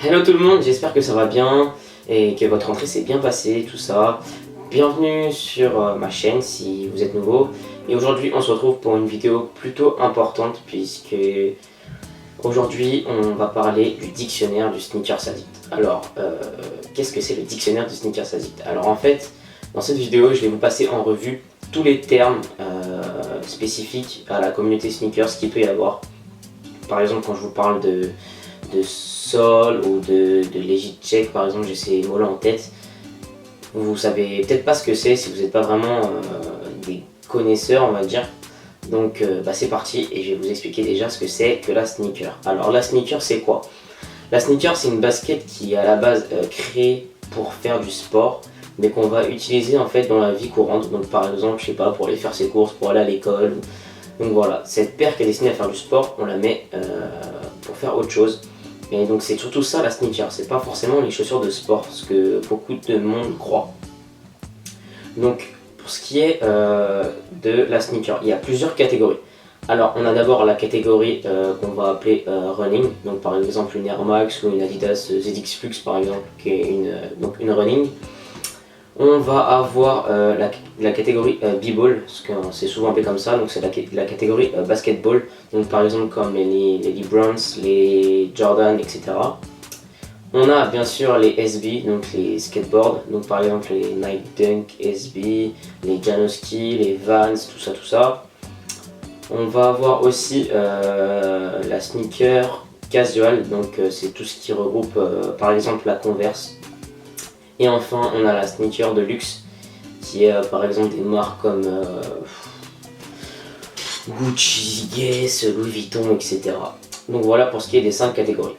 Hello tout le monde, j'espère que ça va bien et que votre rentrée s'est bien passée, tout ça. Bienvenue sur ma chaîne si vous êtes nouveau. Et aujourd'hui on se retrouve pour une vidéo plutôt importante puisque aujourd'hui on va parler du dictionnaire du Sneakers Addict. Alors, qu'est-ce que c'est le dictionnaire du Sneakers Addict? Alors en fait, dans cette vidéo je vais vous passer en revue tous les termes spécifiques à la communauté sneakers qu'il peut y avoir. Par exemple quand je vous parle de sol ou de legit check par exemple, j'ai ces mots là en tête. Vous savez peut-être pas ce que c'est si vous n'êtes pas vraiment des connaisseurs on va dire. Donc c'est parti et je vais vous expliquer déjà ce que c'est que la sneaker. Alors la sneaker c'est quoi? La sneaker c'est une basket qui est à la base créée pour faire du sport mais qu'on va utiliser en fait dans la vie courante. Donc par exemple je sais pas, pour aller faire ses courses, pour aller à l'école. Donc voilà, cette paire qui est destinée à faire du sport, on la met pour faire autre chose. Et donc c'est surtout ça la sneaker, c'est pas forcément les chaussures de sport, ce que beaucoup de monde croit. Donc pour ce qui est de la sneaker, il y a plusieurs catégories. Alors on a d'abord la catégorie qu'on va appeler running, donc par exemple une Air Max ou une Adidas ZX Flux par exemple, qui est une running. On va avoir la catégorie b-ball, parce que c'est souvent appelé comme ça, donc c'est la catégorie basketball, donc par exemple comme les LeBrons, les Jordan, etc. On a bien sûr les SB, donc les skateboards, donc par exemple les Nike Dunk SB, les Janoski, les Vans, tout ça. On va avoir aussi la sneaker casual, donc c'est tout ce qui regroupe par exemple la Converse. Et enfin, on a la sneaker de luxe, qui est par exemple des marques comme Gucci, Guess, Louis Vuitton, etc. Donc voilà pour ce qui est des 5 catégories.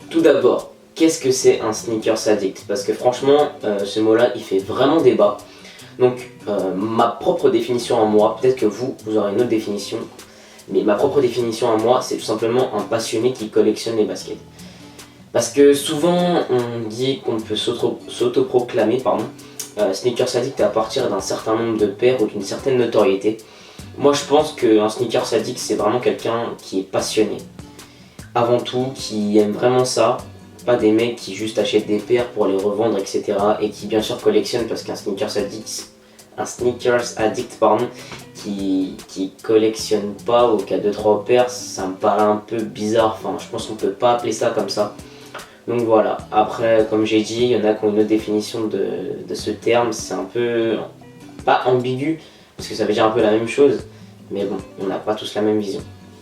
Tout d'abord, qu'est-ce que c'est un sneakers addict? Parce que franchement, ce mot-là, il fait vraiment débat. Donc, ma propre définition à moi, peut-être que vous aurez une autre définition, mais ma propre définition à moi, c'est tout simplement un passionné qui collectionne les baskets. Parce que souvent on dit qu'on peut s'autoproclamer sneakers addict à partir d'un certain nombre de paires ou d'une certaine notoriété. Moi je pense qu'un sneakers addict c'est vraiment quelqu'un qui est passionné. Avant tout, qui aime vraiment ça. Pas des mecs qui juste achètent des paires pour les revendre etc. Et qui bien sûr collectionnent, parce qu'un sneakers addict qui collectionne pas ou qui a 2-3 paires, ça me paraît un peu bizarre. Enfin je pense qu'on peut pas appeler ça comme ça. Donc voilà, après comme j'ai dit, il y en a qui ont une autre définition de ce terme, c'est un peu, pas ambigu, parce que ça veut dire un peu la même chose, mais bon, on n'a pas tous la même vision.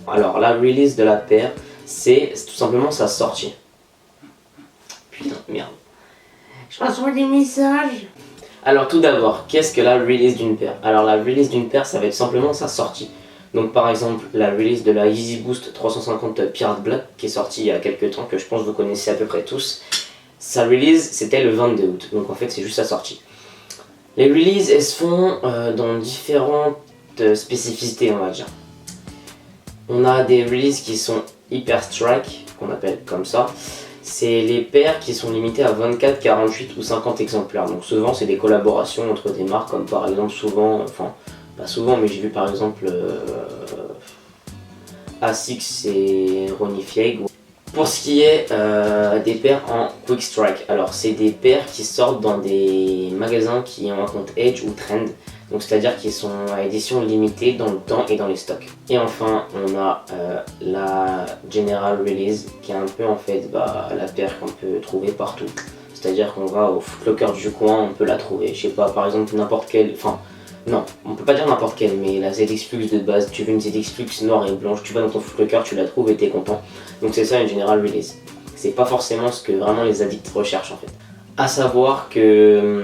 Alors la release de la paire, c'est tout simplement sa sortie. Putain, merde. Je reçois des messages. Alors tout d'abord, qu'est-ce que la release d'une paire? Alors la release d'une paire, ça va être simplement sa sortie. Donc par exemple la release de la Yeezy Boost 350 Pirate Black qui est sortie il y a quelques temps, que je pense que vous connaissez à peu près tous. Sa release c'était le 22 août, donc en fait c'est juste sa sortie. Les releases elles se font dans différentes spécificités on va dire. On a des releases qui sont hyper strike, qu'on appelle comme ça. C'est les paires qui sont limitées à 24, 48 ou 50 exemplaires. Donc souvent c'est des collaborations entre des marques comme par exemple pas souvent, mais j'ai vu par exemple Asics et Ronnie Fieg. Pour ce qui est des paires en Quick Strike, alors c'est des paires qui sortent dans des magasins qui ont un compte Edge ou Trend, donc c'est-à-dire qu'ils sont à édition limitée dans le temps et dans les stocks. Et enfin on a la General Release qui est un peu en fait la paire qu'on peut trouver partout. C'est-à-dire qu'on va au Foot Locker du coin, on peut la trouver, je sais pas, par exemple n'importe quelle, non, on peut pas dire n'importe quelle, mais la ZX Flux de base, tu veux une ZX Flux noire et blanche, tu vas dans ton Foot Locker, tu la trouves et t'es content. Donc c'est ça une General Release. C'est pas forcément ce que vraiment les addicts recherchent en fait. A savoir que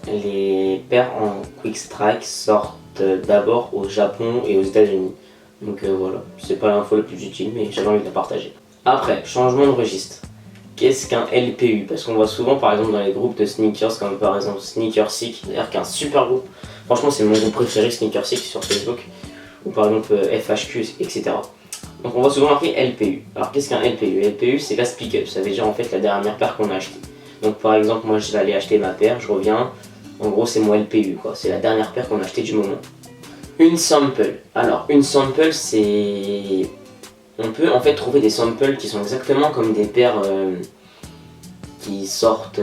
les paires en Quick Strike sortent d'abord au Japon et aux États-Unis. Donc voilà, c'est pas l'info la plus utile, mais j'avais envie de la partager. Après, changement de registre. Qu'est-ce qu'un LPU? Parce qu'on voit souvent par exemple dans les groupes de sneakers, comme par exemple Sneaker Sick, d'ailleurs qui est un super groupe. Franchement c'est mon groupe préféré, Sneaker Sick sur Facebook, ou par exemple FHQ, etc. Donc on voit souvent marqué LPU. Alors qu'est-ce qu'un LPU? LPU c'est la pick-up, ça veut dire en fait la dernière paire qu'on a achetée. Donc par exemple moi je vais aller acheter ma paire, je reviens, en gros c'est mon LPU quoi, c'est la dernière paire qu'on a achetée du moment. Une sample. Alors une sample c'est... On peut en fait trouver des samples qui sont exactement comme des paires qui sortent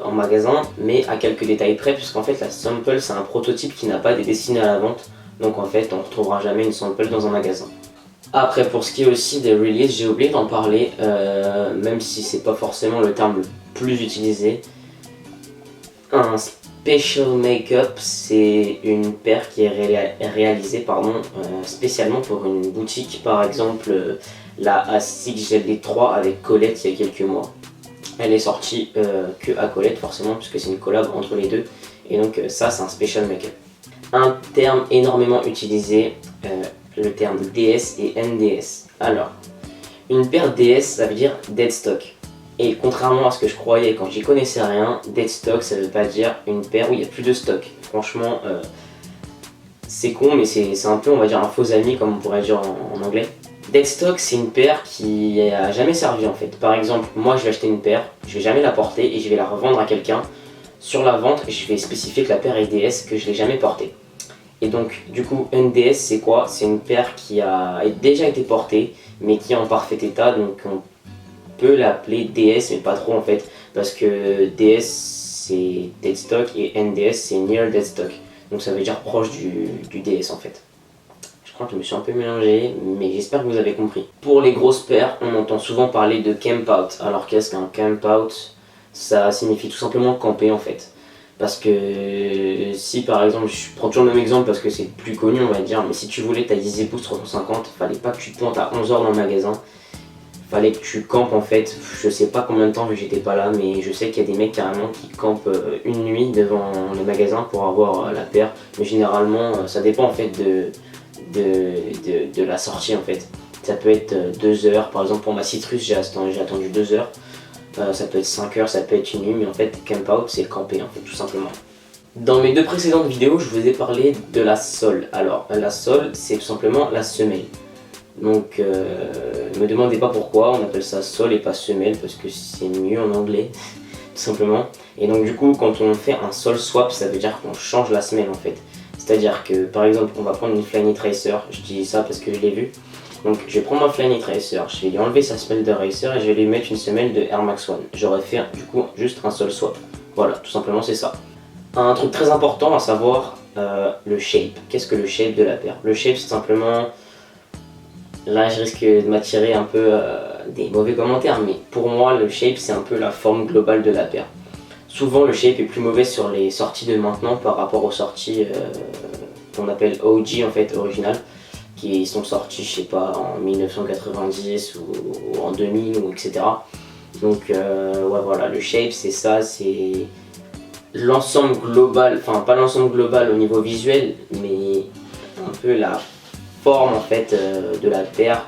en magasin, mais à quelques détails près, puisqu'en fait la sample c'est un prototype qui n'a pas été destiné à la vente, donc en fait on ne retrouvera jamais une sample dans un magasin. Après, pour ce qui est aussi des releases, j'ai oublié d'en parler, même si c'est pas forcément le terme le plus utilisé. Un special make-up, c'est une paire qui est réalisée spécialement pour une boutique, par exemple la A6 Gel 3 avec Colette il y a quelques mois. Elle est sortie que à Colette forcément, puisque c'est une collab entre les deux, et donc ça c'est un special make-up. Un terme énormément utilisé, le terme DS et NDS. Alors, une paire DS ça veut dire dead stock. Et contrairement à ce que je croyais quand j'y connaissais rien, dead stock ça veut pas dire une paire où il n'y a plus de stock. Franchement, c'est con, mais c'est un peu, on va dire, un faux ami comme on pourrait dire en anglais. Dead stock c'est une paire qui a jamais servi en fait. Par exemple, moi je vais acheter une paire, je vais jamais la porter et je vais la revendre à quelqu'un. Sur la vente, je vais spécifier que la paire est DS, que je l'ai jamais portée. Et donc, du coup, NDS, c'est quoi? C'est une paire qui a déjà été portée, mais qui est en parfait état, donc on peut l'appeler DS, mais pas trop en fait, parce que DS c'est dead stock et NDS c'est near dead stock, donc ça veut dire proche du DS en fait. Je crois que je me suis un peu mélangé, mais j'espère que vous avez compris. Pour les grosses paires, on entend souvent parler de camp out. Alors qu'est-ce qu'un camp out? Ça signifie tout simplement camper en fait. Parce que si par exemple, je prends toujours le même exemple parce que c'est le plus connu on va dire, mais si tu voulais ta Yeezy Boost 350, fallait pas que tu te pointes à 11h dans le magasin, fallait que tu campes en fait, je sais pas combien de temps vu que j'étais pas là, mais je sais qu'il y a des mecs carrément qui campent une nuit devant les magasins pour avoir la paire, mais généralement ça dépend en fait de la sortie en fait. Ça peut être 2 heures, par exemple pour ma Citrus j'ai attendu 2 heures. Ça peut être 5 heures, ça peut être une nuit, mais en fait camp out c'est camper en fait tout simplement. Dans mes deux précédentes vidéos je vous ai parlé de la sole. Alors la sole c'est tout simplement la semelle. Donc ne me demandez pas pourquoi on appelle ça sole et pas semelle, parce que c'est mieux en anglais tout simplement. Et donc du coup quand on fait un sole swap ça veut dire qu'on change la semelle en fait. C'est à dire que par exemple on va prendre une Flyknit Racer, je dis ça parce que je l'ai vu. Donc je vais prendre ma Flyknit Racer, je vais lui enlever sa semelle de Racer et je vais lui mettre une semelle de Air Max 1. J'aurais fait du coup juste un sole swap. Voilà, tout simplement c'est ça. Un truc très important à savoir, le shape. Qu'est-ce que le shape de la paire? Le shape c'est simplement... Là je risque de m'attirer un peu des mauvais commentaires, mais pour moi le shape c'est un peu la forme globale de la paire. Souvent le shape est plus mauvais sur les sorties de maintenant par rapport aux sorties qu'on appelle OG en fait, original, qui sont sortis je sais pas en 1990 ou en 2000 ou etc. Donc ouais voilà, le shape c'est ça, c'est l'ensemble global, enfin pas l'ensemble global au niveau visuel, mais un peu la forme en fait de la paire.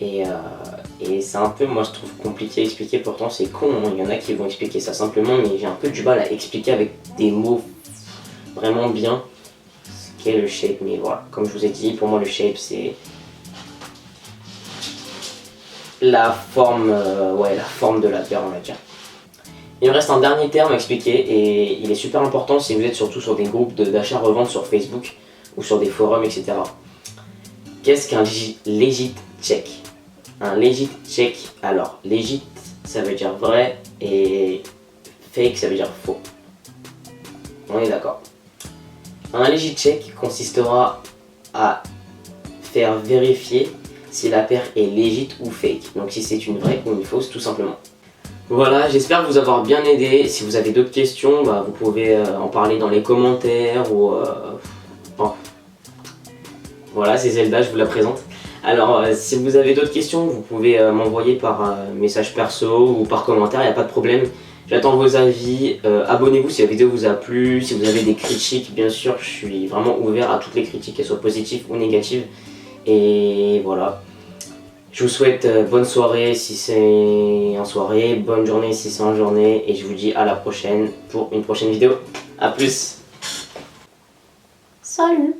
Et c'est un peu, moi je trouve compliqué à expliquer, pourtant c'est con, hein. Il y en a qui vont expliquer ça simplement, mais j'ai un peu du mal à expliquer avec des mots vraiment bien ce qu'est le shape. Mais voilà, comme je vous ai dit, pour moi le shape c'est la forme, la forme de la paire on va dire. Il me reste un dernier terme à expliquer et il est super important si vous êtes surtout sur des groupes d'achat-revente sur Facebook ou sur des forums etc. Qu'est-ce qu'un legit check? Un legit check, alors legit ça veut dire vrai et fake ça veut dire faux. On est d'accord. Un legit check consistera à faire vérifier si la paire est legit ou fake, donc si c'est une vraie ou une fausse tout simplement. Voilà, j'espère vous avoir bien aidé. Si vous avez d'autres questions, vous pouvez en parler dans les commentaires ou... Oh. Voilà, c'est Zelda, je vous la présente. Alors, si vous avez d'autres questions, vous pouvez m'envoyer par message perso ou par commentaire, il n'y a pas de problème. J'attends vos avis, abonnez-vous si la vidéo vous a plu, si vous avez des critiques, bien sûr, je suis vraiment ouvert à toutes les critiques, qu'elles soient positives ou négatives. Et voilà. Je vous souhaite bonne soirée si c'est en soirée, bonne journée si c'est en journée, et je vous dis à la prochaine pour une prochaine vidéo. A plus. Salut.